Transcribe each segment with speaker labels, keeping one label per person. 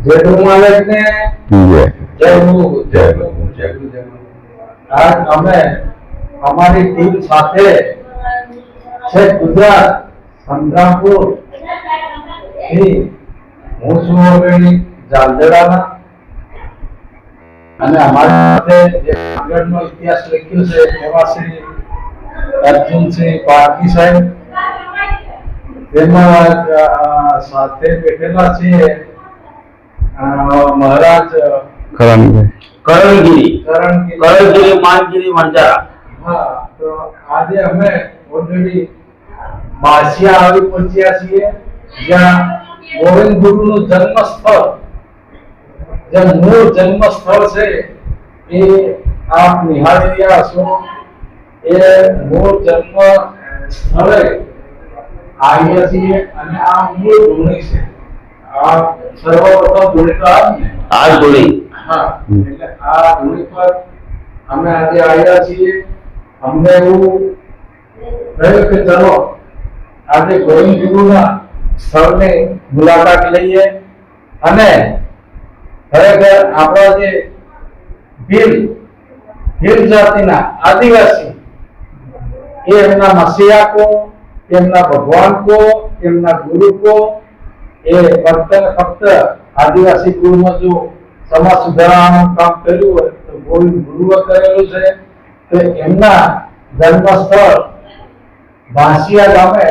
Speaker 1: જેઠું માલિક ને
Speaker 2: જય
Speaker 1: જય ગુરુ, જય ગુરુ, જય ગુરુ, જય ગુરુ. આજ અમે અમારી ટીમ સાથે છે ગુજરાત સંગ્રામપુર થી હું છું ઓગણી જાલદરાના અને અમારી સાથે જે આગળનો ઇતિહાસ લખ્યો છે એવા શ્રી અર્જુનસિંહ પારકી સાહેબ, તેમાં સાથે બેઠેલા છે મહારાજ
Speaker 3: કરણગીરી માનગીરી વણજારા.
Speaker 1: હા, તો આજે અમે ઓલરેડી બાસિયા આવી પહોંચ્યા છીએ, જ્યાં ગોવિંદ ગુરુનું જન્મ સ્થળ, જે મૂળ જન્મ સ્થળ છે એ આપ નિહાળી રહ્યા છો. એ મૂળ જન્મ સ્થળે આવ્યા છીએ અને આ મૂળ ભૂમિ છે. આ સર્વપ્રથમ ભૂમિ તો
Speaker 3: આ ભૂમિ.
Speaker 1: હા, એટલે આ ભૂમિ પર અમે આજે આવ્યા છીએ. અમને એવું થયું કે ચલો આજે ગોવિંદ ગુરુના સ્થળની મુલાકાત લઈએ અને ખરેખર આપણા જે ભીલ જાતિના આદિવાસી એ એમના મસીહા કો, એમના ભગવાન કો, એમના ગુરુ કો, એ ફક્ત ને ફક્ત આદિવાસી કુળમાં જો સમાજ સુધારવાનું કામ કર્યું હોય તો ગોવિંદ ગુરુએ કરેલું છે. તો એમના જન્મ સ્થળ બાસિયા ગામે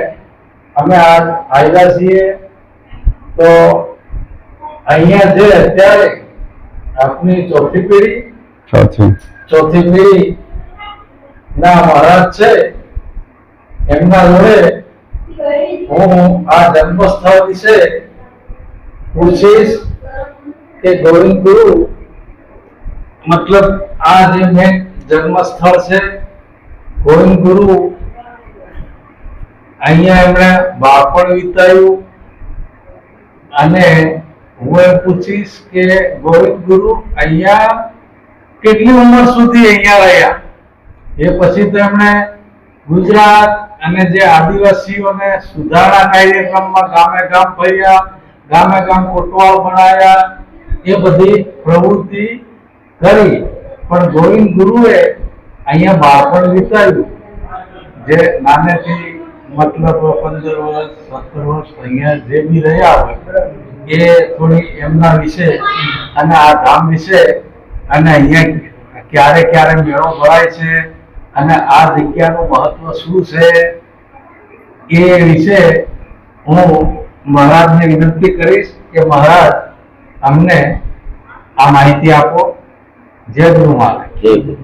Speaker 1: અમે આજ આવ્યા છીએ. તો અહીંયા જે અત્યારે આપની ચોથી પેઢી ના મહારાજ છે, એમના જોડે હું આ જન્મ સ્થળ વિશે પૂછીશ કે ગોવિંદ ગુરુ મતલબ આ જે મેં જન્મ સ્થળ છે, ગોવિંદ ગુરુ અહીંયા એમણે બાળપણ વિતાવ્યું અને હું એમ પૂછીશ કે ગોવિંદ ગુરુ અહીંયા કેટલી ઉંમર સુધી અહીંયા રહ્યા. એ પછી તો એમણે ગુજરાત અને જે આદિવાસીઓને સુધારણા કાર્યક્રમમાં ગામે ગામ ફર્યા, ગામે ગામ કોટવાળ બનાવ્યા, એ બધી પ્રવૃત્તિ કરી. પણ ગોવિંદ ગુરુએ અહીંયા બાળપણ વિતાવ્યું, જે નાનેથી મતલબ 15 વર્ષ 17 વર્ષ અહીંયા જે બી રહ્યા હોય એ થોડી એમના વિશે અને આ ધામ વિશે અને અહીંયા ક્યારે ક્યારે મેળો ભરાય છે અને આ જગ્યાનું મહત્વ શું છે એ વિશે હું મહારાજને વિનંતી કરીશ કે મહારાજ અમને આ માહિતી આપો. જય ગુરુ મહારાજ.
Speaker 3: જય ગુરુ.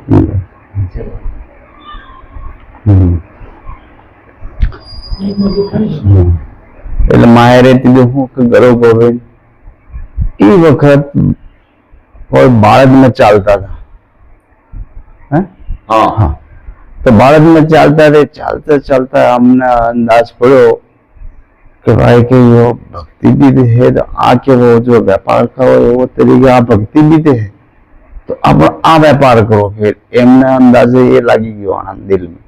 Speaker 2: એટલે માયરે કીધું હું કે ગરો ગોવિંદ એ વખત કોઈ બાળકમાં ચાલતા હતા. હા, તો બાળકમાં ચાલતા ચાલતા અમને અંદાજ પડ્યો કે ભાઈ કે યો ભક્તિ भी है तो आ के वो जो व्यापार करो वो तरीके आ भक्ति भी है तो अब आ व्यापार करो. फिर एमने अंदाजे ये लागी गयो आनंद दिल में.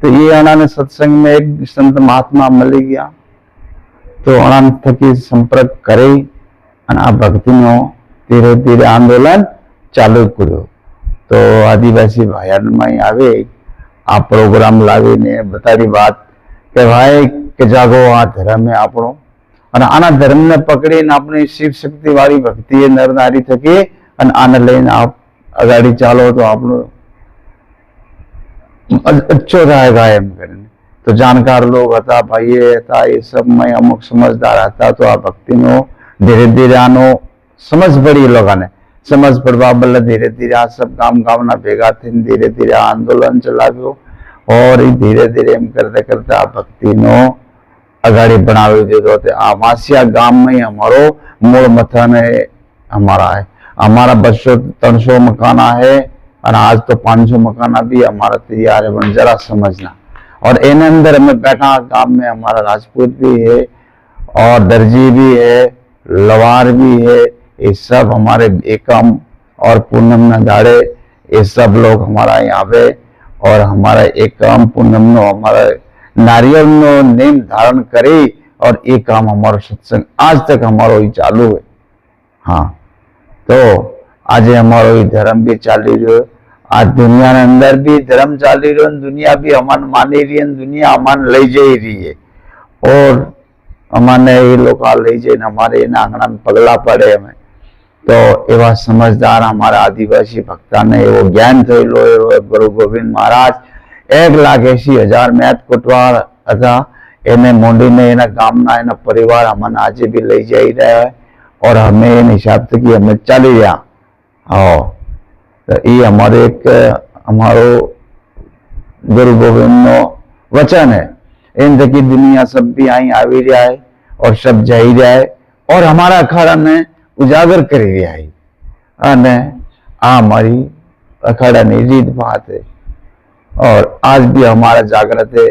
Speaker 2: तो ये अणाने सत्संग में एक संत महात्मा मળી ગયા. તો અણાન થકી સંપર્ક કરી અને આ ભક્તિનો ધીરે ધીરે આંદોલન ચાલુ કર્યો. તો આદિવાસી ભાઈઓમાં આવે આ પ્રોગ્રામ લાવીને બતાવી વાત કે ભાઈ કે જાગો આ ધર્મ એ આપણો અને આના ધર્મને પકડીને આપણી શિવ શક્તિ વાળી ભક્તિ એ નર નારી થકી અને આને લઈને આપ અગાડી ચાલો તો આપણું अच्छो रहेगा एम કરીને. तो जानकार लोग હતા, ભાઈ હતા, એ सब में અમુક સમજદાર હતા. તો આ ભક્તિનો ધીરે ધીરે આનો સમજ પડી, લોકોને સમજ પડવા બદલે ધીરે ધીરે આ सब ગામના ભેગા થઈને ધીરે ધીરે આ આંદોલન ચલાવ્યો. और એ ધીરે ધીરે એમ કરતા કરતા આ ભક્તિનો अगाड़ी बनावी દીધો. આ વાસિયા ગામ में हमारो मूल मथन हमारा है. हमारा 200-300 मकाना है और आज तो 500 मकाना भी हमारा तैयार है. बन जरा समझना. और इन अंदर में बैठा गांव में हमारा राजपूत भी है और दर्जी भी है, लवार भी है. ये सब हमारे एकम और पूनम न दाड़े ये सब लोग हमारा यहाँ पे और हमारा एकम पूनम नो हमारा नारियल नो नेम धारण करे और ये काम हमारा सत्संग आज तक हमारो ही चालू है. હા, તો આજે અમારો એ ધર્મ બી ચાલી રહ્યો, આ દુનિયાના અંદર બી ધર્મ ચાલી રહ્યો, દુનિયા બી અમાન માની રહી, દુનિયા અમાન લઈ જઈ રહી है। और અમાને એ લોકો લઈ જઈને અમારે એના આંગણામાં પગલા પડે અમે તો એવા સમજદાર અમારા આદિવાસી ભક્તાને એવો જ્ઞાન થયેલો એવો ગુરુ ગોવિંદ મહારાજ 1,80,000 મેદ કોટવાળ હતા, એને મોંડીને એના ગામના એના પરિવાર અમને આજે બી લઈ જઈ રહ્યા और અમે એના હિસાબથી અમે ચાલી રહ્યા। હા, તો એ અમારે એક અમારો गुरु गोविंद नो वचन है। इन की दुनिया सब भी आई आवी रहा है और सब जाई रहा है और हमारा अखाड़ा ने उजागर कर रहा है अने आ हमारी अखाड़ा की रीत बात है। और आज भी हमारा जागृत है,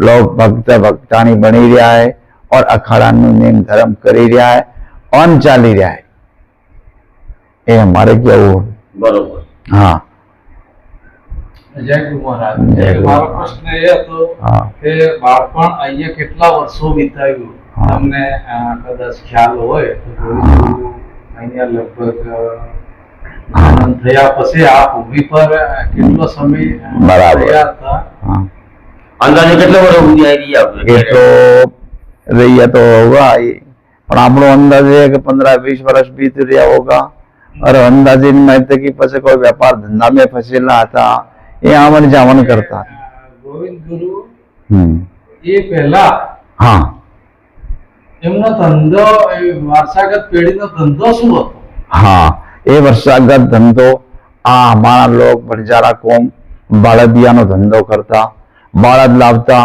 Speaker 2: लोग भक्त भक्तानी बनी रहा है और अखाड़ा नेम धर्म करी रहा है और चाली रहा है। ये हमारे क्या वो
Speaker 3: बरोबर।
Speaker 2: हाँ,
Speaker 1: જય ગુરુ મહારાજ।
Speaker 2: જય ગુરુ
Speaker 1: મારો પ્રશ્ન એ હતો
Speaker 2: હા।
Speaker 1: કે બાળપણ અહીંયા કેટલા વર્ષો વિતાવ્યું
Speaker 2: હા।
Speaker 1: તમને કદાચ ખ્યાલ હોય તો ગુરુ અહીંયા લગભગ આનંદ થયા પછી આ ભૂમિ પર કેટલો સમય
Speaker 2: બરાબર।
Speaker 1: રહ્યા હતા?
Speaker 2: हाँ,
Speaker 3: અંદાજે કેટલા વર્ષ સુધી આવી રહ્યા આપણે?
Speaker 2: ये तो रही तो होगा ही, पर આપણો અંદાજ है कि 15-20 वर्ष बीत रहा होगा और अंदाजे में कि પછી કોઈ વેપાર ધંધા में ફસેલા હતા એ આવન જાવન કરતા।
Speaker 1: ગોવિંદ ગુરુ
Speaker 2: હમ,
Speaker 1: એ પહેલા
Speaker 2: હા,
Speaker 1: એમનો ધંધો એ વારસાગત પેઢીનો ધંધો શું હતો?
Speaker 2: हाँ, એ વર્ષાગત ધંધો આ અમારા લોક બંજારા કોમ બાળદિયાનો ધંધો કરતા, બાળદ લાવતા,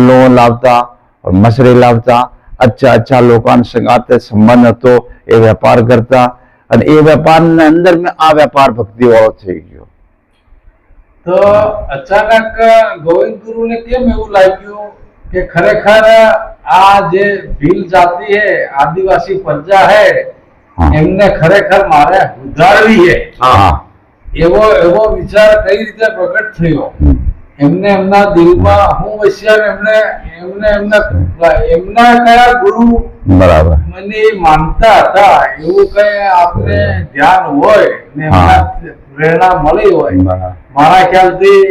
Speaker 2: લોન લાવતા और मछली लावता, अच्छा लोकान संगाते संबंध હતો એ વેપાર કરતા અને એ વેપારના અંદર મેં આ વેપાર ભક્તિ વાળો થઈ ગયો।
Speaker 1: તો અચાનક ગોવિંદ ગુરુને કેમ એવું લાગ્યું કે ખરેખર આ જે ભીલ જાતિ હે, આદિવાસી પ્રજા હે,
Speaker 2: હા।
Speaker 1: એમને ખરેખર મારે ઉધારવી હે,
Speaker 3: હા,
Speaker 1: એવો એવો વિચાર કઈ રીતે પ્રગટ થયો? એમને એમના દિલમાં હું વસ્યા એમને એમને એમના એમના કયા ગુરુ
Speaker 2: બરાબર।
Speaker 1: મને માનતા હતા એવું કઈ આપને ધ્યાન હોય ને એમના પ્રેરણા મળી હોય?
Speaker 2: બરાબર।
Speaker 1: મારા ખ્યાલથી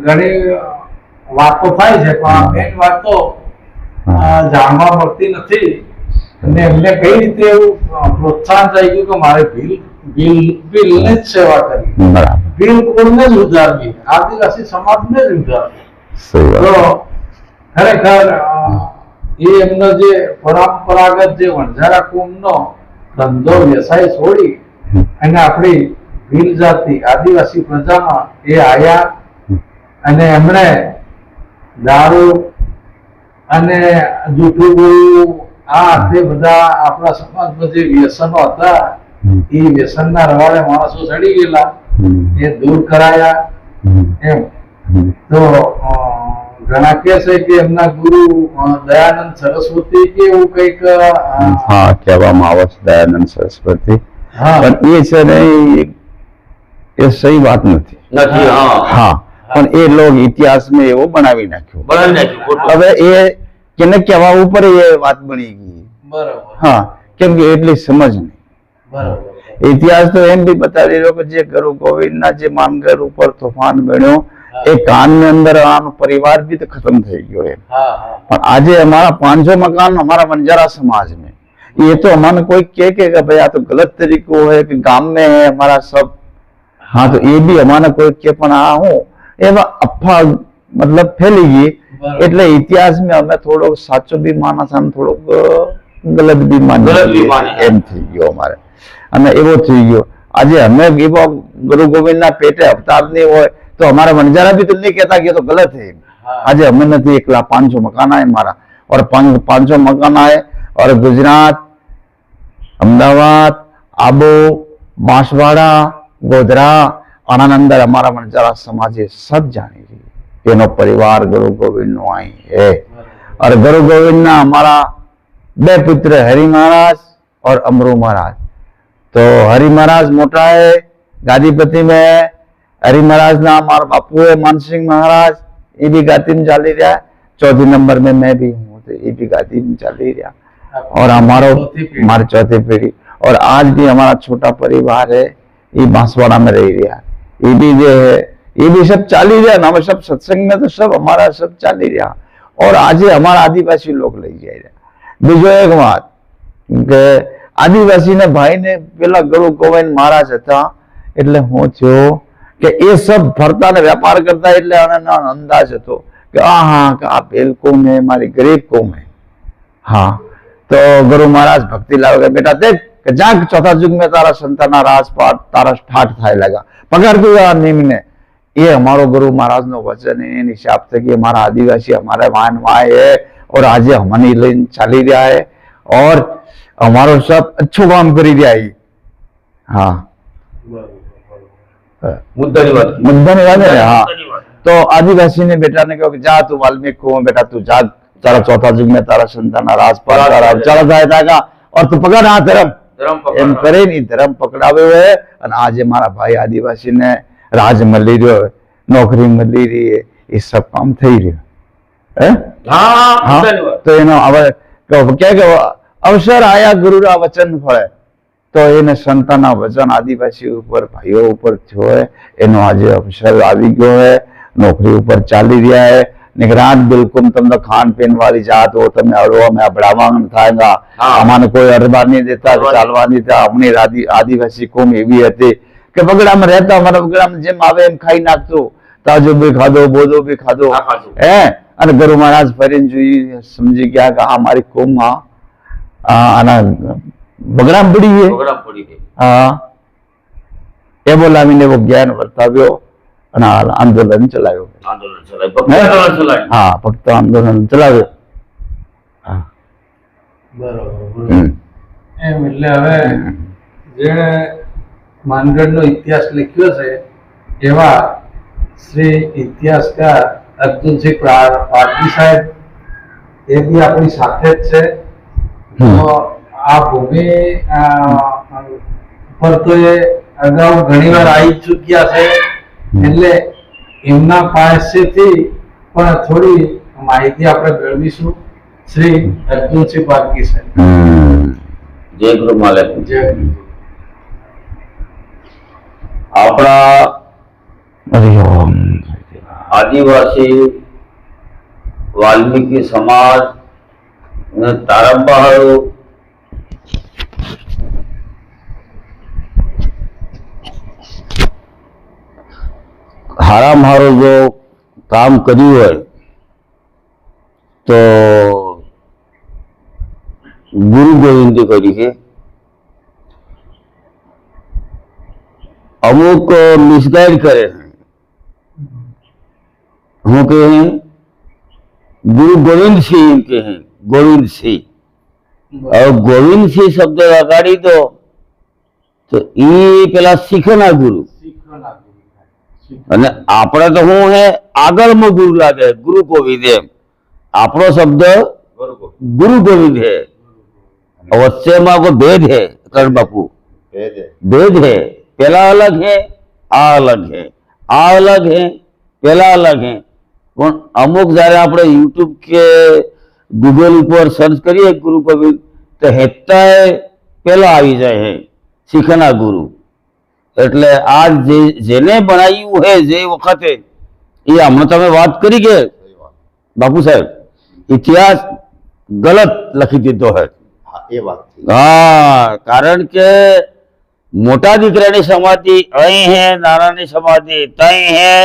Speaker 1: ઘણી વાતો થાય છે પણ આ મેન વાતો જાણવા મળતી નથી અને એમને કઈ રીતે એવું પ્રોત્સાહન થઈ ગયું કે મારે ભીલને જ સેવા કરવી,
Speaker 2: બરાબર,
Speaker 1: ભીલ કુળને જ ઉધારવી, આદિવાસી સમાજને જ ઉધારવી।
Speaker 2: સહી વાત।
Speaker 1: તો ખરેખર એ એમનો જે પરંપરાગત જે વણઝારા કુંભનો ધંધો વ્યવસાય છોડી અને આપણી ભીલ જાતિ આદિવાસી પ્રજામાં એ આયા અને એમણે દારૂ અને જૂઠું બોલવું આ તે બધા આપણા સમાજમાં જે વ્યસનો હતા એ વ્યસનના રવાડે માણસો ચડી ગયેલા, એ દૂર કરાયા એમ। તો ઘણા કહે છે કે એમના ગુરુ દયાનંદ સરસ્વતી કે એવું કંઈક
Speaker 2: હા, કહેવામાં આવે છે દયાનંદ સરસ્વતી,
Speaker 1: હા
Speaker 2: પણ એ છે ને એ સહી વાત નથી।
Speaker 3: નથી। હા,
Speaker 2: હા, પણ એ લોક ઇતિહાસમાં એવો બનાવી નાખ્યો।
Speaker 3: બનાવી નાખ્યું ખોટું।
Speaker 2: હવે એ કેને કહેવા ઉપર એ વાત બની ગઈ।
Speaker 1: બરાબર
Speaker 2: હા, કેમ કે એટલી સમજ નહીં।
Speaker 1: બરાબર
Speaker 2: ઇતિહાસ તો એમ બી બતાવી રહ્યો કે જે ગુરુ ગોવિંદના જે માનગર ઉપર તોફાન બન્યો એ કાનની અંદર આનો પરિવાર भी तो खत्म થઈ ગયો है।
Speaker 1: હા હા
Speaker 2: पर आज हमारा 500 मकान हमारा बंजारा समाज में, ये तो हमारे कोई के भाई आ तो गलत तरीको है कि गांव में है हमारा सब। हाँ, तो ये भी हमारा कोई के पण आ हूँ एवं अफवाह मतलब फैली गई એટલે ઇતિહાસ में અમે થોડો સાચો બી માનસ અને થોડોક ગલત બી માની એમ થઈ ગયો અમારે અને એવો થઈ ગયો। આજે અમે એવો ગુરુ ગોવિંદના પેટે અવતાર નહીં હોય तो हमारा बंजारा भी तो नहीं कहता कि ये तो गलत है। आज हमें नहीं 1,500 मकान आए हमारा और 500 मकान आए और गुजरात, अहमदाबाद, आबू, बांसवाड़ा, गोधरा और अंदर हमारा बंजारा समाज ये सब जानी रही एनो परिवार गुरु गोविंद नो आई है। और गुरु गोविंद ना हमारा 2 पुत्र हरि महाराज और अमरू महाराज। तो हरि महाराज मोटा है गादीपति में, हरि महाराज ना हमारा बापू है मानसिंह महाराज, ये भी गादी में चाली रहा है। 4 नंबर में मैं भी हूँ तो ये भी गादी में चाली रहा और हमारी 4थी पीढ़ी और आज भी हमारा छोटा परिवार है, ये बांसवाड़ा में रह रहा, ये भी जो है ये भी सब चाली रहा, हम सब सत्संग में तो सब हमारा सब चाली रहा। और आज हमारा आदिवासी लोग लई जाए रहा। बीजो एक बात के आदिवासी ने भाई ने पेला गुरु गोविंद महाराज था એટલે હું થયો કે એ सब ફરતા ને વેપાર કરતા એટલે આનો અંદાજ હતો કે हाँ કે આ ભેલ કોમ है, મારી ગરીબ કોમ है। हाँ तो गुरु महाराज भक्ति लाव के बेटा देख કે જાગ ચોથા યુગ में તારા સંતાના રાજપાટ તારા ઠાઠ થાય લગા પગાર તું નિમને। ये हमारो गुरु महाराज नो वचन है, हिसाब से कि हमारा आदिवासी हमारे मान माए है और आज हमनी लाइन चाली रहा है और हमारो सब अच्छो काम करी रहा है। हाँ
Speaker 3: મુદ્દાની વાત
Speaker 2: मुद्दा नहीं है। हाँ
Speaker 3: મુદ્દાની વાત।
Speaker 2: तो आदिवासी ने बेटा ने कहा कि जा तू वाल्मीकि को बेटा तू जाग तारा चौथा युग में तारा संताना राजपाल तारा चला जाए था और तू पकड़ आ धर्म
Speaker 3: ધરમ
Speaker 2: એમ
Speaker 3: પકડ
Speaker 2: કરીને ધર્મ પકડાવ્યો है। અને આજે મારા ભાઈ આદિવાસી ने राज મળી રહ્યો, નોકરી મળી રહી है, ये सब काम થઈ રહ્યો है।
Speaker 3: હા
Speaker 2: हाँ
Speaker 3: મુદ્દાની વાત।
Speaker 2: तो એનો હવે क्या કે અવસર આયા ગુરુના વચન ફળે તો એને સંતાના વચન આદિવાસી ઉપર ભાઈઓ ઉપર થયો है, એનો આજે અવસર આવી ગયો है, નોકરી ઉપર ચાલી રહ્યા है। निगरान बिल्कुल તમને खान पीन वाली जात हो તમે અડવા में અબડાવા થાયગા।
Speaker 3: हाँ।
Speaker 2: અમાને કોઈ અડવા नहीं देता ચાલવા नहीं देता। हमने आदिवासी कोम एवी હતી કે બગડામાં રહેતા, અમારા બગડામાં જેમ આવે એમ ખાઈ નાખતો, તાજો બી ખાધો બોધો બી ખાધો
Speaker 3: હા, ખાધું।
Speaker 2: હે। અને ગુરુ મહારાજ ફરીને જોઈ સમજી ગયા કે આ મારી કોમમાં આના બગડામ પડી છે।
Speaker 3: પ્રોગ્રામ પડી ગઈ।
Speaker 2: હા એ બોલાવીને એવો જ્ઞાન વર્તાવ્યો અને આંદોલન ચલાવ્યો।
Speaker 3: આંદોલન ચલાય ભક્તિ આંદોલન ચલાય।
Speaker 2: હા ભક્ત આંદોલન ચલાવ્યો। હા
Speaker 1: બરોબર
Speaker 2: હમ.
Speaker 1: એમ એટલે હવે જેણે માનગઢનો ઇતિહાસ લખ્યો છે એવા શ્રી ઇતિહાસકાર અર્જુનસિંહ પારધી સાહેબ એ બી આપણી સાથે જ છે। તો આ ભૂમિ પર તો એ અગાઉ ઘણીવાર આવી ચૂક્યા છે એટલે એમના પાસેથી પણ થોડી માહિતી આપણે મેળવીશું। શ્રી અર્જુનસિંહ પારધી સાહેબ
Speaker 2: હમ.
Speaker 3: જય ગુરુ માલિક।
Speaker 1: જે
Speaker 3: આપણા
Speaker 2: હરિ ઓમ।
Speaker 3: આદિવાસી વાલ્મીકી સમાજ ને તારંબાહારો
Speaker 2: હારામાં હારું જો કામ કર્યું હોય તો ગુરુ ગોવિંદે કર્યું છે। અમુક મિસગાઈડ કરે છે। હું કહે ગુરુ ગોવિંદ સિંહ એમ કહે ગોવિંદ સિંહ। હવે ગોવિંદ સિંહ શબ્દ લગાડી દો તો એ પેલા શીખના ગુરુ અને આપણે તો શું હે આગળમાં ગુરુ લાગે ગુરુ ગોવિંદ એમ। આપણો શબ્દ गुरु गोविंद है, वच्चे में वो भेद है। कर्ण बापू भेद है, पहला अलग है आ अलग है, आ अलग है पहला अलग है। पण अमुक जયારે આપણે YouTube के गूगल पर सर्च करिए गुरु गोविंद तो हेता पहला આવી જાય है શીખના ગુરુ। એટલે આ જેને બનાવ્યું है જે વખતે એ હમણાં તમે વાત કરી કે બાપુ સાહેબ इतिहास गलत लखी दीधो है। हाँ कारण के मोटा दीकरानी समाधि अहीं है, नानानी समाधि तहीं है।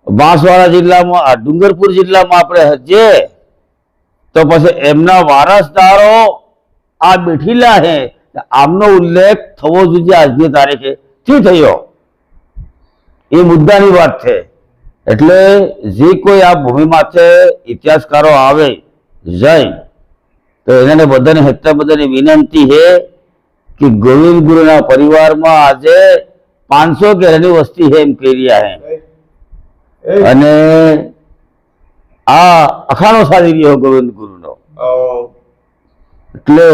Speaker 2: बांसवाड़ा जिल्ला में डूंगरपुर जिल्ला में आपणे हजे तो पछी एमना वारसदारो आ बेठीला है। आमनो उल्लेख थवो जोईए आजनी तारीखे थी थयो ए मुद्दानी वात छे। એટલે જે કોઈ આ ભૂમિ માથે ઇતિહાસકારો આવે જાય તો એને બધાને હેતા બધાની વિનંતી છે કે ગોવિંદ ગુરુના પરિવારમાં આજે 500 ઘેરની વસ્તી છે એમ કહી રહ્યા છે અને આ અખાણો સાધી રહ્યો ગોવિંદ ગુરુનો। એટલે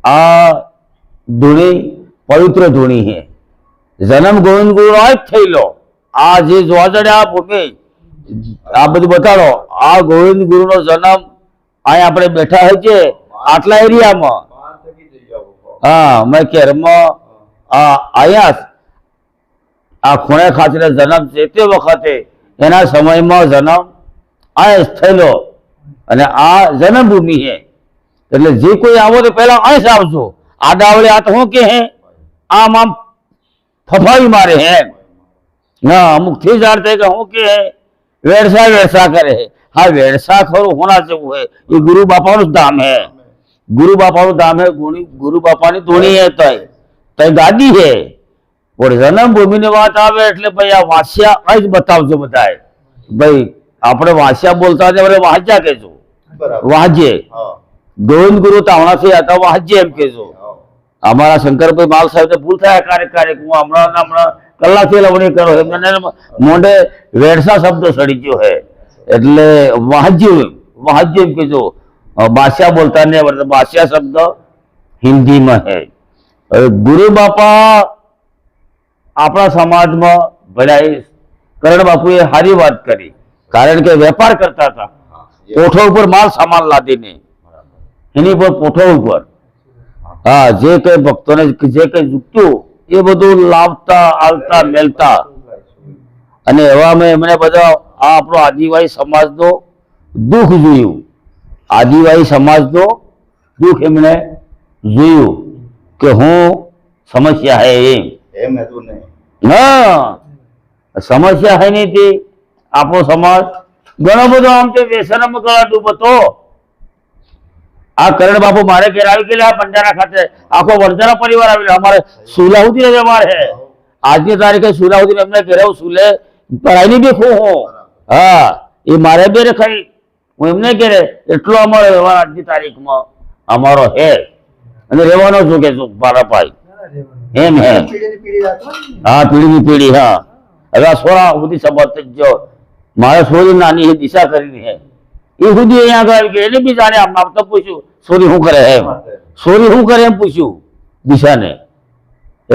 Speaker 2: આ ધૂણી પવિત્ર ધૂણી છે। જન્મ ગોવિંદ ગુરુનો જ થયેલો। आ जे जोवा जड़े आ भूमि आ बधु बताड़ो आ गोविंद गुरु नो जन्म अहीं आपणे बैठा है जे आटला एरिया में
Speaker 3: હા મેં કેરમાં આયા આ ખૂણે ખાચરે જન્મ છે તે વખતે એના સમયમાં જન્મ આ થયેલો અને આ જન્મભૂમિ છે એટલે જે કોઈ આવો તો પહેલા અહીં જ આવજો. આડાવડે આ તો શું કે હે આમ આમ ફફાવી મારે હે ના અમુક થી જાણ થાય કે શું કે વેડસા વેડસા કરે હે. હા વેડસા ખરું હોના જેવું હે એ ગુરુ બાપાનું જ ધામ હે. ગુરુ બાપાનું ધામ હે. ગુરુ બાપાની ધૂણી હે તય ગાદી હે. પણ જન્મભૂમિની વાત આવે એટલે ભાઈ આ વાંસ્યા અહીં જ બતાવજો બધાએ. ભાઈ આપણે વાંસ્યા બોલતા હતા વાંચ્યા કહેજો વાંજે ગોવિંદ ગુરુ તાવણાથી હતા વાંજે એમ કહેજો. અમારા શંકરભાઈ માલ સાહેબ ભૂલ થાય કાર્યક હું હમણાં કલાકથી લવણી કરો એમને મોઢે વેડસા શબ્દ સડી ગયો હે એટલે વાંજ્ય એમ કહેજો. ભાષા બોલતા ને ભાષા શબ્દ હિન્દીમાં હે. ગુરુ બાપા આપણા સમાજમાં ભલાઈ કરણ બાપુએ સારી વાત કરી કારણ કે વેપાર કરતા હતા કોઠો ઉપર માલ સામાન લાદીને એની પર કોઠો ઉપર હા જે કઈ ભક્તોને જે કઈ ઝૂકતું એ બધું લાવતા આલતા મેલતા અને એવામાં એમણે બધા આ આપણો આદિવાસી સમાજનો દુઃખ જોયું. આદિવાસી સમાજનો દુઃખ એમણે જોયું કે હું સમસ્યા હે એમ હતું નહીં. ના સમસ્યા હે નહીં તે આપણો સમાજ ઘણો બધો આમ તે વ્યસનમાં ગળા ડૂબતો. આ કરણ બાપુ મારે ઘેર આવી ગયેલા બંજારા ખાતે આખો વરજાના પરિવાર આવેલો અમારે સુલાહુદ્દીન વ્યવહાર હે. આજની તારીખે સુલાહુદ્દીન એમને ઘેરે હું સુલે પરાઈની બી ખું હું હા એ મારે બે રખાઈ હું એમને ઘેરે એટલો અમારો વ્યવહાર આજની તારીખમાં અમારો હે અને રહેવાનો છું કે મારા ભાઈ એમ હે. હા પીઢીની પીઢી હા હવે આ સોળા સુધી સંબંધ જો મારે સોરી નાની દિશા કરીને હે એ સુધી અહીંયા આગળ આવી ગઈ એને બી જાણે આમ તો પૂછ્યું સોરી શું કરે એમ સોરી શું કરે એમ પૂછ્યું દિશાને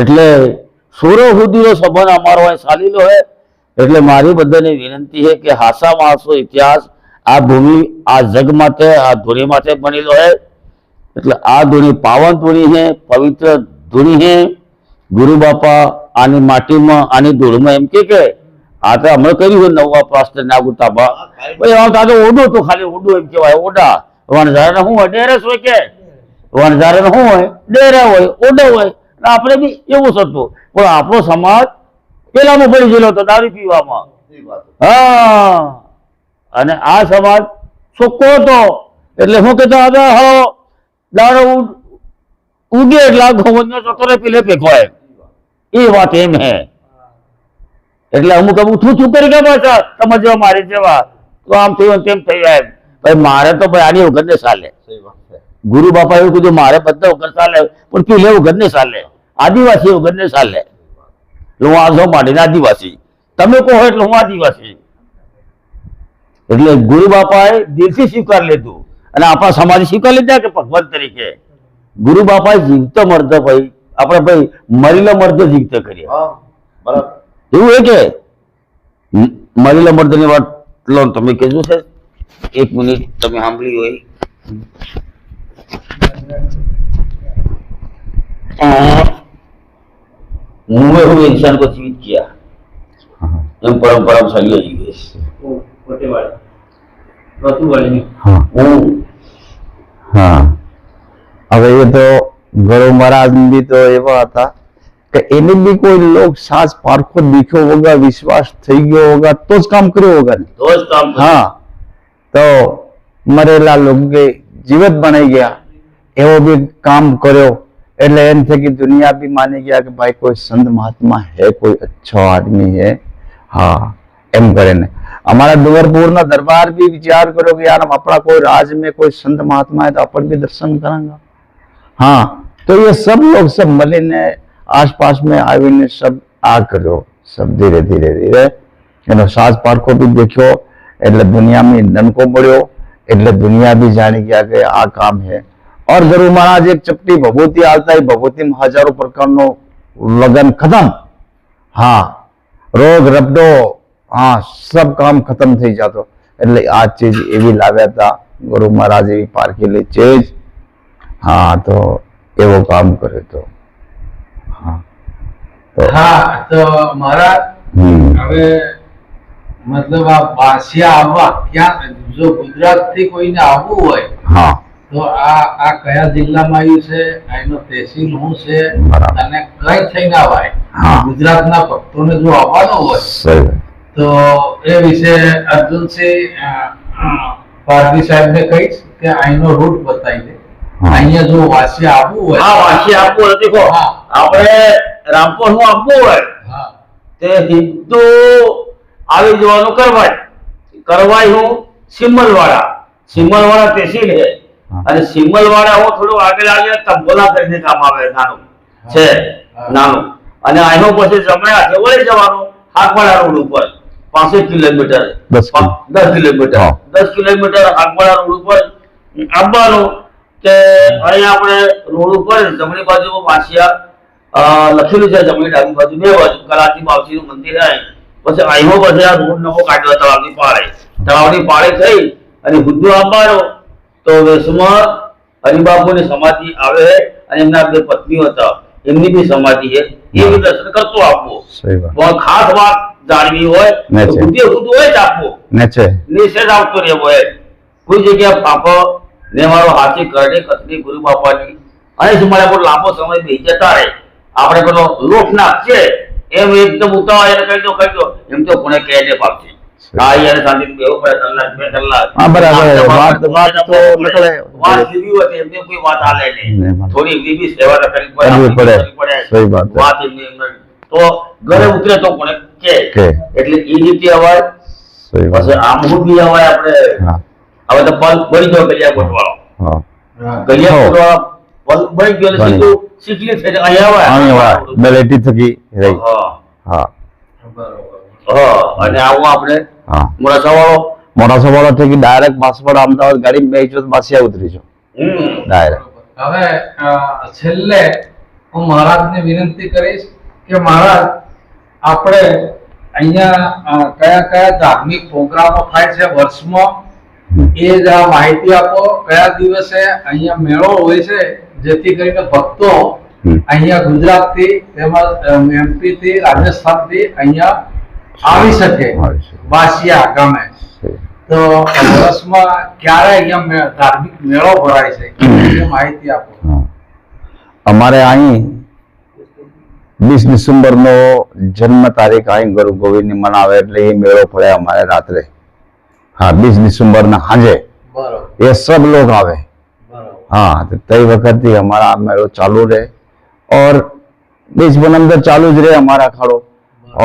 Speaker 3: એટલે સોરો સુધીનો સંબંધ અમારો હોય ચાલેલો હે. એટલે મારી બધાને વિનંતી છે કે હાસા માણસો ઇતિહાસ આ ભૂમિ આ જગ માટે આ ધૂણી માટે બનેલો હે એટલે આ ધૂણી પાવન ધૂણી છે પવિત્ર ધૂણી છે. ગુરુ બાપા આની માટીમાં આની ધૂળમાં એમ કે આ તો હમણાં કર્યું નવા પ્લાસ્ટર નાગુતાબા ભાઈ તો ઓડો તો ખાલી ઓડું એમ કેવાય ઓડા વણઝારા શું હોય ડેરેસ હોય કે વણઝારા શું હોય ડેરા હોય ઓડો હોય આપણે બી એવું જ હતું પણ આપણો સમાજ પેલામાં પડી ગયેલો હતો દારૂ પીવામાં હા અને આ સમાજ ચોખ્ખો હતો એટલે શું કહેતા હતા હો દારૂ ઉગે એટલે જતો પીલે ફેંકવાય એ વાત એમ હે. એટલે અમુક થૂ કરી ગયા પાછા તમે જેવા મારી જેવા તો આમ થયું તેમ થઈ જાય ભાઈ મારે તો ભાઈ આની વગર ને ચાલે. ગુરુ બાપા એવું કીધું મારે બધા વગર ચાલે પણ પીલે વગર ને ચાલે આદિવાસી વગર ને ચાલે. હું આજો માંડીને આદિવાસી તમે કહો એટલે હું આદિવાસી. એટલે ગુરુ બાપાએ દિલથી સ્વીકાર લીધું અને આપણા સમાજે સ્વીકાર લીધા કે ભગવાન તરીકે. ગુરુ બાપાએ જીવતો મરતો ભાઈ આપણે ભાઈ મરેલો મરતો જીવતો કરીએ એવું હે કે મરેલો મર્દની વાત લો તમે કીધું છે. એક મિનિટ તમે સાંભળી હોય मुंह में हुए इंसान को जीवित किया एम परंपरा चली आई
Speaker 2: હવે એ તો ગુરુ મહારાજ બી તો એવા હતા કે એને બી કોઈ લોક સાસ પારખો દીખ્યો વગર વિશ્વાસ થઈ ગયો વગર તો જ કામ કર્યો વગર
Speaker 3: तो इस काम
Speaker 2: હા તો મરેલા લોકો જીવત બની ગયા એવો બી કામ કર્યો એટલે એમ છે કે દુનિયા भी માની ગયા કે ભાઈ કોઈ સંત महात्मा है कोई अच्छो आदमी है हाँ એમ કરીને हमारा डूंगरपुर ना दरबार भी विचार करो कि यार हम अपना कोई राज में कोई संत महात्मा है तो अपन भी दर्शन करेंगे हाँ तो ये सब लोग सब मिले ने आसपास में आવીને सब आ करो सब धीरे धीरे धीरे એનો સાસ પારખો भी देखो એટલે દુનિયામાં નનકો મળ્યો એટલે દુનિયા भी જાણી ગયા કે આ કામ है और गुरु महाराज एक चपटी भभूति आता है भभूति में हजारों प्रकार नो लगन खत्म हाँ रोग रबडो हाँ सब काम खत्म थी जातो એટલે આ ચીજ એવી લાવ્યા હતા ગુરુ મહારાજ એવી પારખેલી ચીજ हाँ तो એવો કામ કરે તો હા તો
Speaker 1: હા તો મહારાજ હવે મતલબ આ બાસિયા આવવા ક્યાં જો ગુજરાત થી કોઈને આવવું હોય
Speaker 2: હા
Speaker 1: તો આ કયા જિલ્લામાં આવ્યું છે, એનો તહેસીલ શું છે
Speaker 2: બરાબર.
Speaker 1: અને કઈ થઈને આવાય
Speaker 2: હા.
Speaker 1: ગુજરાતના ભક્તોને જો આવવાનો હોય
Speaker 2: સહી
Speaker 1: તો એ વિશે અર્જુનસિંહ પારધી સાહેબને કહીશ કે અહીંનો રૂટ બતાવી દે.
Speaker 2: હા.
Speaker 1: અહીંયા જો વાસિયા આવવું હોય
Speaker 3: હા વાંચી આપવું હોય દેખો
Speaker 1: હા.
Speaker 3: આપણે રામપુર નું આપવું હોય
Speaker 1: હા
Speaker 3: તે સીધું આવી જવાનું કરવાય હું સિમલવાળા તહેસીલ છે
Speaker 2: હા.
Speaker 3: અને સિમલવાળા હું થોડું આગળ તંબોલા કરીને કામ આવે નાનું છે
Speaker 1: હા.
Speaker 3: નાનું અને અહીંનો પછી જમણે હાથે વળી જવાનું હાકવાડા રોડ ઉપર 65 કિલોમીટર 10 કિલોમીટર
Speaker 2: હા.
Speaker 3: 10 કિલોમીટર હાકવાડા રોડ ઉપર આવવાનું કે અહીંયા આપણે રોડ ઉપર જમણી બાજુ વાંસિયા લખેલું છે, જમણી ડાબી બાજુ બે બાજુ કલાજી બાવજીનું મંદિર છે. પછી અહીંનો પછી આ રોડ નવો કાઢ્યો તળાવની પાળે થઈ અને બુદ્ધુ આવવાનો તો વેસમાં હરિબાપુની સમાધિ આવે અને એમના બે પત્નીઓ હતા એમની બી સમાધિ છે એ બી દર્શન કરતો આપવો.
Speaker 2: સહી વાત
Speaker 3: પણ ખાસ વાત જાણવી હોય
Speaker 2: ને
Speaker 3: તો
Speaker 2: છે.
Speaker 3: બુદ્ધિ સુધી હોય જ આપવો,
Speaker 2: ને છે
Speaker 3: નિષેધ આવતો રહેવો હોય. કોઈ જગ્યા પાપો ને મારો હાથી કરડે કથની ગુરુ બાપાની અને તમારે બહુ લાંબો સમય બેસી જતા રહે આપણે પેલો લોટ નાખશે એમ એકદમ ઉતાવળ એને કહી દો એમ તો કોને કહે છે પાપથી આ યાર શાંતિ બેવું પડે કલાક 2 કલાક
Speaker 2: હા, બરાબર. વાત તો નીકળે.
Speaker 3: વાત લીધી હોય તો એમને કોઈ વાત હાલે નહીં
Speaker 2: નહીં.
Speaker 3: થોડી એમની બી સેવા તો કરવી
Speaker 2: કરવી પડે. સહી વાત છે.
Speaker 3: વાત એમની અંદર તો ઘરે ઉતરે તો કોને કે
Speaker 2: કે.
Speaker 3: એટલે એ રીતે અવાય
Speaker 2: સહી વાત
Speaker 3: પછી આમ બી અવાય આપણે
Speaker 2: હા
Speaker 3: હવે તો પગ બળી ગયો ગલિયા ગોઠવાળો
Speaker 2: હા
Speaker 3: ગલિયા
Speaker 2: હો.
Speaker 3: ગોઠવાળો પગ બળી ગયો એટલે
Speaker 2: બળી.
Speaker 3: સીધું શીખલી થઈ જાય અહીંયા
Speaker 2: અહીં
Speaker 3: અવાય
Speaker 2: વાત બેલેટી થકી રહી
Speaker 3: હા
Speaker 2: હા
Speaker 1: બરોબર
Speaker 3: હા અને આવું આપણે
Speaker 2: હા
Speaker 3: મોડાસાવાળો
Speaker 2: મોટા સવાળો થકી ડાયરેક્ટ પાસપોર્ટ અમદાવાદ ગાડી બેસી તો બાસિયા ઉતરી છો ડાયરેક્ટ
Speaker 1: હવે છેલ્લે હું મહારાજને વિનંતી કરીશ કે મહારાજ આપણે અહીંયા કયા કયા ધાર્મિક પ્રોગ્રામો થાય છે વર્ષમાં એ જ આ માહિતી આપો. કયા દિવસે અહીંયા મેળો હોય છે જેથી કરીને ભક્તો અહીંયા ગુજરાતથી તેમજ એમપી થી રાજસ્થાન થી અહીંયા આવી શકે
Speaker 2: આવી શકે.
Speaker 1: બાસિયા ગામે. તો વર્ષમાં ક્યારે અહીંયા ધાર્મિક મેળો ભરાય છે એ માહિતી આપો.
Speaker 2: હા. અમારે અહીં 20 ડિસેમ્બરનો જન્મ તારીખ અહીં ગુરુ ગોવિંદની મનાવે એટલે એ મેળો પડે અમારે રાત્રે હા 20 ડિસેમ્બરના સાંજે
Speaker 1: બરોબર
Speaker 2: ये सब लोग आवे
Speaker 1: બરોબર
Speaker 2: हाँ तो तय वक्त ही हमारा मेलो चालू रहे और 20 बनंदर चालू ज रहे हमारा अखाड़ो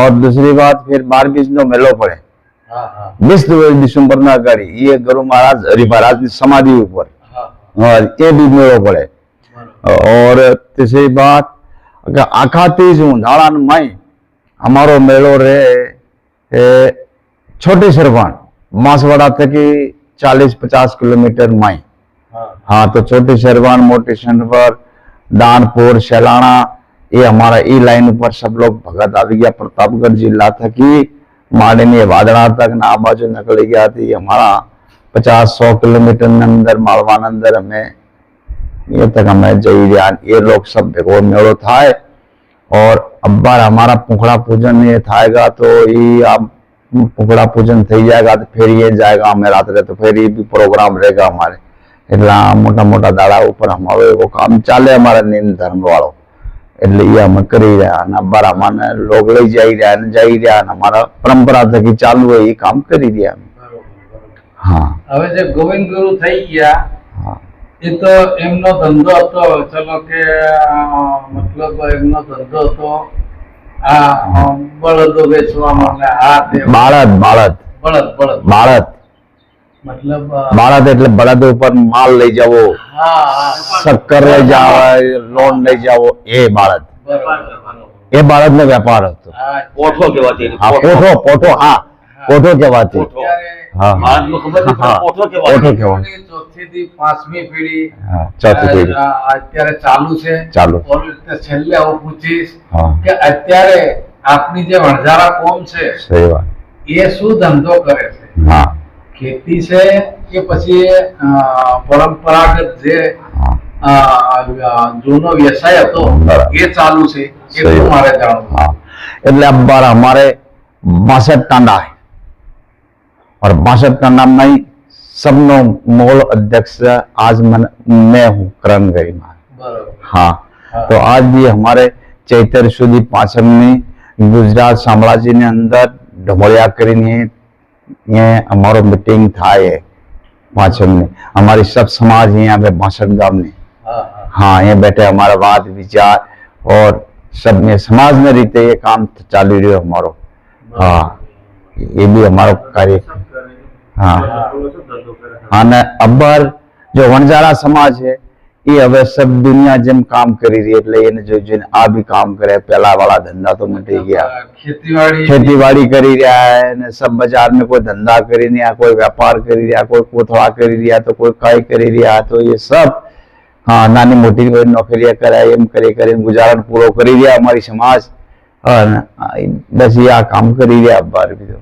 Speaker 2: और दूसरी बात फिर 12-20 नो मेलो पड़े
Speaker 1: હા હા
Speaker 2: 20 दिसंबर ना अगाड़ी ये गुरु महाराज हरि महाराज की समाधि ऊपर
Speaker 1: હા
Speaker 2: और ये भी मेलो पड़े
Speaker 1: બરોબર
Speaker 2: और तीसरी बात अगर आखा तीज उंधाड़ा माई हमारो मेलो रे छोटी सरवान मासवाड़ा तक 40-50 किलोमीटर माई
Speaker 1: હા
Speaker 2: हाँ तो छोटी शरवान मोटी शनवर दानपुर शैलाना ये हमारा ई लाइन ऊपर सब लोग भगत आ गया प्रतापगढ़ जिला तक ही माड़नी वादड़ा तक ना बाजू निकल गया थी हमारा 50-100 किलोमीटर अंदर मालवान अंदर हमें ये तक हमें जई ये लोग सब भेगो मेड़ो थाय और अब्बार हमारा पुखड़ा पूजन ये थाएगा तो ये आप पुखड़ा पूजन थी जाएगा तो फिर ये जाएगा हमें रात तो फिर ये भी प्रोग्राम रहेगा हमारे એટલે મોટા મોટા દાડા ઉપર અમારો એવો કામ ચાલે અમારા નિંદ ધર્મ વાળો એટલે એ અમે કરી રહ્યા અને અમારા મને લોગ લઈ જઈ રહ્યા અને જઈ રહ્યા અને અમારા પરંપરા થકી ચાલુ હોય એ કામ કરી રહ્યા અમે
Speaker 1: બરોબર બરોબર.
Speaker 2: હા
Speaker 1: હવે જે ગોવિંદ ગુરુ થઈ ગયા
Speaker 2: હા
Speaker 1: એ તો એમનો ધંધો હતો ચલો કે મતલબ એમનો ધંધો હતો આ બળદો વેચવામાં ને આ તે
Speaker 2: બાળદ બાળદ
Speaker 1: બળદ બળદ
Speaker 2: બાળદ
Speaker 1: મતલબ
Speaker 2: બાળદ એટલે બળદ ઉપર માલ લઈ જવો
Speaker 1: હા હા
Speaker 2: શક્કર લઈ જાવ લોન લઈ જાવ એ બાળદ
Speaker 1: બરોબર
Speaker 2: એ બાળદ નો વેપાર હતો
Speaker 1: હા
Speaker 3: પોઠો કહેવાતી હતી,
Speaker 2: હા
Speaker 3: પોઠો.
Speaker 2: પોઠો પોઠો હા પોઠો કહેવાતી
Speaker 3: પોઠો.
Speaker 1: અત્યારે
Speaker 2: હા હા
Speaker 3: આજનું ખબર નથી,
Speaker 2: હા.
Speaker 3: પોઠો
Speaker 2: પોઠો
Speaker 3: કહેવાતી.
Speaker 2: કહેવાય
Speaker 1: ચોથી થી 5મી પેઢી
Speaker 2: હા ચોથી પેઢી
Speaker 1: અત્યારે ચાલુ છે.
Speaker 2: ચાલુ.
Speaker 1: ઓલી રીતે છેલ્લે હું પૂછીશ
Speaker 2: હા
Speaker 1: કે અત્યારે આપની જે વણઝારા કોમ છે
Speaker 2: સહી વાત
Speaker 1: એ શું ધંધો કરે છે?
Speaker 2: હા
Speaker 1: ખેતી છે કે પછી પરંપરાગત જે
Speaker 2: હા
Speaker 1: જૂનો વ્યવસાય હતો
Speaker 2: બરાબર.
Speaker 1: એ ચાલુ છે
Speaker 2: सही
Speaker 1: એટલું
Speaker 2: बात.
Speaker 1: મારે જાણવું
Speaker 2: हाँ એટલે अखबार हमारे 62 टांडा है और 62 टांडा में ही सबनो मूल अध्यक्ष आज मैं हूँ करण गरिमा।
Speaker 1: બરોબર
Speaker 2: हाँ
Speaker 1: हाँ।
Speaker 2: तो आज भी हमारे चैतर सुधी पाचमनी गुजरात साम्राज्य ने अंदर ढमोलिया करीने ये हमारो मीटिंग था ये पाचम में हमारी सब समाज यहाँ पे 62 गांव में
Speaker 1: હા હા
Speaker 2: हाँ ये बैठे हमारा वाद विचार और सब में समाज में रीते ये काम चालू रहो हमारो। हाँ ये भी हमारा कार्य। हाँ हाँ ने अब्बर जो वणजारा समाज है ये હવે सब दुनिया જેમ કામ કરી રહી એટલે એને જોઈને આ બી કામ કરે પેલા વાળા ધંધા તો મટી ગયા
Speaker 1: ખેતીવાડી
Speaker 2: ખેતીવાડી કરી રહ્યા है ને सब बाजार में कोई धंधा કરી રહ્યા कोई व्यापार કરી રહ્યા कोई कोथळा કરી રહ્યા तो कोई काई કરી રહ્યા तो ये सब हाँ नानी मोटी नौकरियां कराय एम करे गुजारण पूरो કરી રહ્યા અમારી સમાજ અને બસ આ કામ કરી રહ્યા અબ્બાર બી તો।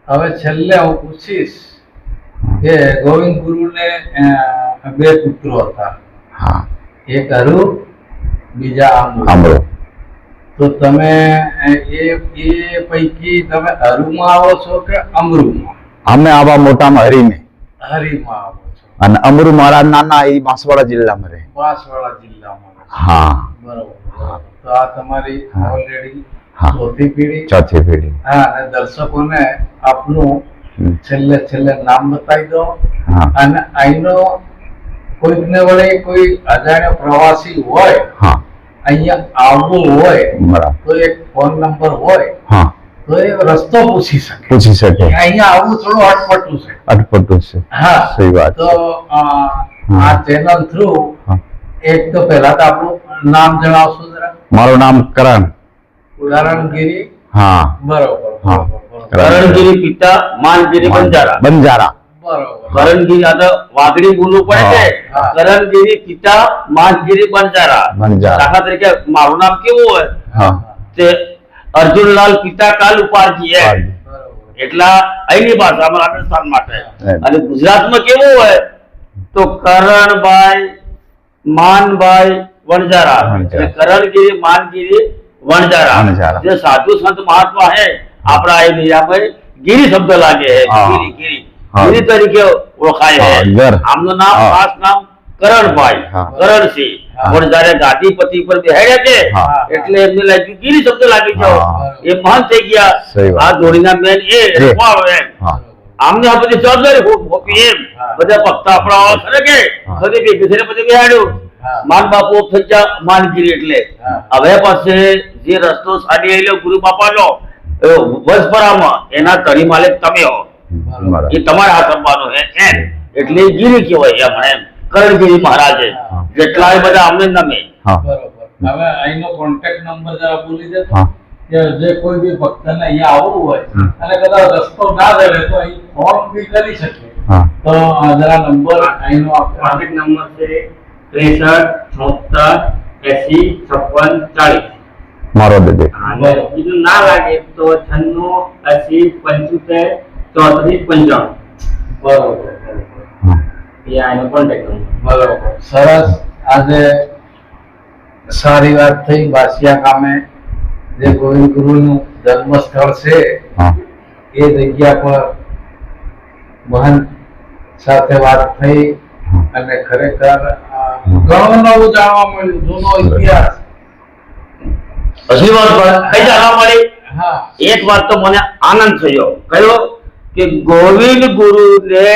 Speaker 1: હવે છેલ્લે હું પૂછીશ કે ગોવિંદ ગુરુને બે પુત્રો હતા
Speaker 2: हाँ
Speaker 1: એક હરુ બીજા આંબુ
Speaker 2: આંબળો
Speaker 1: તો તમે એ પૈકી તમે હરુમાં આવો છો કે અમરુમાં?
Speaker 2: અમે આવા મોટામાં હરીને
Speaker 1: હરીમાં આવો છો,
Speaker 2: અને અમરુ મારા નાના એ બાંસવાડા જિલ્લામાં રહે।
Speaker 1: બાંસવાડા જિલ્લામાં રહો છો.
Speaker 2: हाँ
Speaker 1: બરોબર. તો આ તમારી
Speaker 2: હા.
Speaker 1: ઓલરેડી
Speaker 2: હા.
Speaker 1: ચોથી પેઢી.
Speaker 2: चौथी पीढ़ी।
Speaker 1: હા, અને દર્શકોને આપનું
Speaker 2: हम्म,
Speaker 1: છેલ્લે નામ બતાવી દો
Speaker 2: हाँ
Speaker 1: અને અહીંનો કોઈકને વડે કોઈ અજાણ્યો પ્રવાસી હોય
Speaker 2: हाँ
Speaker 1: અહીંયા આવવું હોય
Speaker 2: बराबर।
Speaker 1: તો એક ફોન નંબર હોય
Speaker 2: हाँ
Speaker 1: તો એ રસ્તો પૂછી શકે
Speaker 2: पूछी सके
Speaker 1: કે અહીંયા આવવું થોડું અટપટું છે।
Speaker 2: अटपटू से।
Speaker 1: હા,
Speaker 2: सही बात।
Speaker 1: તો આ ચેનલ થ્રુ
Speaker 2: हाँ
Speaker 1: એક તો પહેલા તો આપણું નામ જણાવશો જરા?
Speaker 2: मारो नाम करण।
Speaker 1: કરણગીરી।
Speaker 2: हाँ
Speaker 1: બરોબર
Speaker 2: હા.
Speaker 1: બરોબર
Speaker 3: કરણગીરી પિતા માનગીરી બંજારા।
Speaker 2: बंजारा।
Speaker 1: બરોબર
Speaker 3: કરણગીરી આ તો વાઘડી બોલવું પડે છે।
Speaker 1: હા.
Speaker 3: કરણગીરી પિતા માનગીરી બંજારા।
Speaker 2: બંજારા।
Speaker 3: દાખલા તરીકે મારું નામ કેવું હોય
Speaker 2: हाँ
Speaker 3: તે અર્જુનલાલ પિતા કાલ ઉપાડજી હે।
Speaker 1: બરોબર
Speaker 3: એટલા અહીંની ભાષામાં રાજસ્થાન માટે।
Speaker 2: હે।
Speaker 3: અને ગુજરાતમાં કેવું હોય તો કરણભાઈ માનભાઈ વણજારા
Speaker 2: વણજારા।
Speaker 3: એટલે કરણગીરી માનગીરી વણજારા।
Speaker 2: વણજારા।
Speaker 3: જે સાધુ સંત મહાત્મા હે આપણા એ એરિયામાં ગીરી શબ્દ લાગે હે।
Speaker 2: હા।
Speaker 3: ગીરી ગીરી
Speaker 2: હા।
Speaker 3: ગીરી તરીકે ઓળખાય
Speaker 2: હા,
Speaker 3: હે।
Speaker 2: ગર।
Speaker 3: આમનું નામ
Speaker 2: હા।
Speaker 3: ખાસ નામ કરણભાઈ
Speaker 2: હા।
Speaker 3: કરણસિંહ।
Speaker 1: હા।
Speaker 3: પણ જયારે ગાદીપતિ પર બેહાડ્યા છે
Speaker 2: હા।
Speaker 3: એટલે એમને લાગ્યું ગીરી શબ્દ લાગી ગયો
Speaker 2: હા।
Speaker 3: એ મહાન થઈ ગયા।
Speaker 2: સહી વાત।
Speaker 3: આ જોડીના મેન એ રખવાળો એમ।
Speaker 2: हाँ
Speaker 3: આમને આ બધી જવાબદારી હોપી એમ
Speaker 1: હા।
Speaker 3: બધા ભક્ત આપણા ખરે કે
Speaker 2: હા।
Speaker 3: બધી ભેગી થઈને બધી બેહાડ્યું
Speaker 1: હા।
Speaker 3: માન બાપુ થઈ ગયા માનગીરી એટલે
Speaker 1: હા।
Speaker 3: હવે પાસે જે રસ્તો સાડી આવેલો ગુરુ બાપાનો વંશપરામાં એના તરી માલિક તમે હો
Speaker 2: बराबर।
Speaker 3: એ તમારે હાથ આપવાનો હે એમ એટલે એ ગીરી કહેવાય એમ એમ કરણગીરી મહારાજે
Speaker 1: હા।
Speaker 3: જેટલા એ બધા અમને નમે
Speaker 2: हाँ
Speaker 1: બરોબર। હવે અહીંનો કોન્ટેક્ટ નંબર જરા બોલી દેજો
Speaker 2: हाँ
Speaker 1: કે જે કોઈ બી ભક્તને અહીંયા આવવું હોય
Speaker 2: હમ।
Speaker 1: અને કદાચ રસ્તો ના જડે તો અહીં ફોન બી કરી શકે
Speaker 2: हाँ
Speaker 1: તો આ જરા નંબર અહીંનો
Speaker 4: કોન્ટેક્ટ નંબર છે 63 76 80 56 40।
Speaker 2: मारो दे दे।
Speaker 4: અને બીજું ના લાગે તો 96 80 75 34 55
Speaker 1: બરોબર
Speaker 2: हाँ
Speaker 4: એ આનો કોન્ટેક્ટ નંબર।
Speaker 1: બરોબર સરસ। આજે સારી વાત થઈ બાસિયા ગામે જે ગોવિંદ ગુરુનું જન્મ સ્થળ છે
Speaker 2: हाँ
Speaker 1: એ જગ્યા પર મહંત સાથે વાત થઈ અને ખરેખર ઘણું નવું જાણવા મળ્યું જૂનો ઇતિહાસ।
Speaker 3: હજી વાત કઈ જાણવા મળી
Speaker 1: હા
Speaker 3: એક વાત તો મને આનંદ થયો કયો કે ગોવિંદ ગુરુને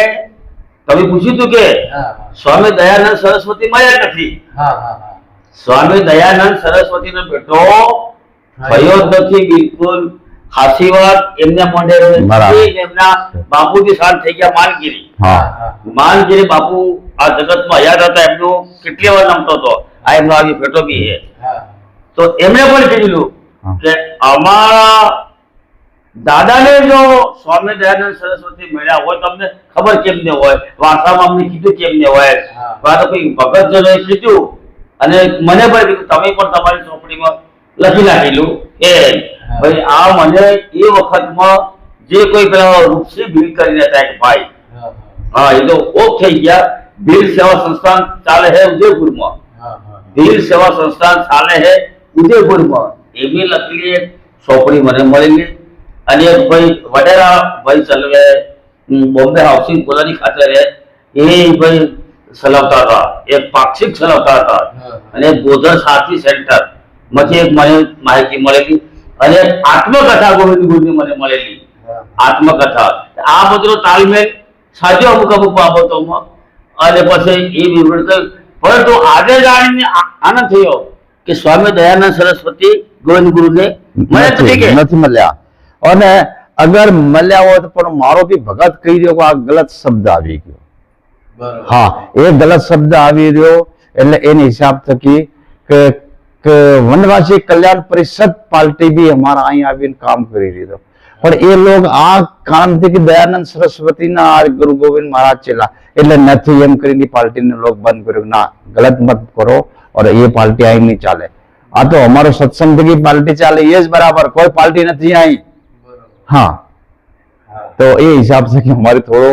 Speaker 3: તમે પૂછ્યું હતું કે
Speaker 1: હા
Speaker 3: સ્વામી દયાનંદ સરસ્વતી મળ્યા નથી।
Speaker 1: હા હા હા
Speaker 3: સ્વામી દયાનંદ સરસ્વતીનો બેટો થયો જ નથી બિલકુલ હાસી વાત એમને મોઢે
Speaker 2: બરાબર।
Speaker 3: એમના બાપુજી શાંત થઈ ગયા માનગીરી।
Speaker 2: हाँ
Speaker 3: માનગીરી બાપુ આ જગતમાં યાદ હતા એમનો કેટલી વાર નમતો હતો આ એમનો આવી ભેટો બી છે
Speaker 1: હા
Speaker 3: તો એમણે પણ કીધું
Speaker 2: હા।
Speaker 3: કે અમારા દાદાને જો સ્વામી દયાનંદ સરસ્વતી મળ્યા હોય તો અમને ખબર કેમ ન હોય વાર્તામાં અમને કીધું કેમ ન હોય
Speaker 1: હા।
Speaker 3: તો આ તો કોઈ ભગત જનોએ કીધું અને મને પણ કીધું તમે પણ તમારી ચોપડીમાં લખી નાખેલું કે
Speaker 1: હા।
Speaker 3: ભાઈ આ મને એ વખતમાં જે કોઈ પેલા રૂપસી ભીડ કરીને હતા એક ભાઈ
Speaker 1: હા
Speaker 3: હા એ તો ઓફ થઈ ગયા ભીડ સેવા સંસ્થાન ચાલે છે ઉદયપુરમાં વીર સેવા સંસ્થાન ચાલે છે ઉદયપુરમાં, એવી લખેલી એક ચોપડી મને મળેલી, અને એક ભાઈ વડેરા ભાઈ ચલવે બોમ્બે હાઉસિંગ કોલોની ખાતે રહે, એ ભાઈ ચલાવતા હતા, એક પાક્ષિક ચલાવતા હતા, અને એક ગોધર સાથી સેન્ટર માંથી એક મને માહિતી મળેલી, અને એક આત્મકથા ગોવિંદ ગુરુની મને મળેલી આત્મકથા. આ બધો તાલમેલ સાજો અમુક બાબતોમાં, અને પછી એ વિવરણ કર્યું. પરંતુ આજે જાણીને આનંદ થયો કે સ્વામી દયાનંદ સરસ્વતી ગોવિંદ ગુરુને મળે તો ઠીક છે.
Speaker 2: નથી મળ્યા, અને અગર મળ્યા હોત પણ મારો બી ભગત કહી રહ્યો કે આ ગલત શબ્દ આવી ગયો. હા, એ ગલત શબ્દ આવી રહ્યો એટલે એની હિસાબ થકી કે વનવાસી કલ્યાણ પરિષદ પાર્ટી બી અમારા અહીં આવીને કામ કરી રહ્યો, પણ એ લોગ આ કારણથી કે દયાનંદ સરસ્વતીના આ ગુરુ ગોવિંદ મહારાજ ચેલા એટલે નથી એમ કરીને પાર્ટીને લોગ બંધ કર્યો. ના, ગલત મત કરો, और ये पार्टी आई नहीं चाले. आ तो हमारो सत्संग की पार्टी चाले ये बराबर, कोई पार्टी नहीं आई. हाँ, तो ये हिसाब से कि हमारे थोड़ो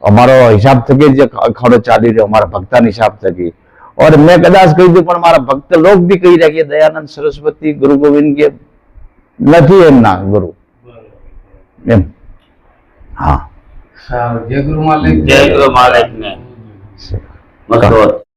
Speaker 2: हमारो हिसाब थके जो अखाड़ो चाली रहे हमारा भक्ता हिसाब थकी. और मैं कदाच कही दू पण मारा भक्त लोग भी कही रहे कि दयानंद सरस्वती गुरु गोविंद के नहीं एम ना गुरु एम. हाँ,
Speaker 1: સારું, જય ગુરુ માલિક.
Speaker 3: જય ગુરુ મહારાજ ને. મસ્ત.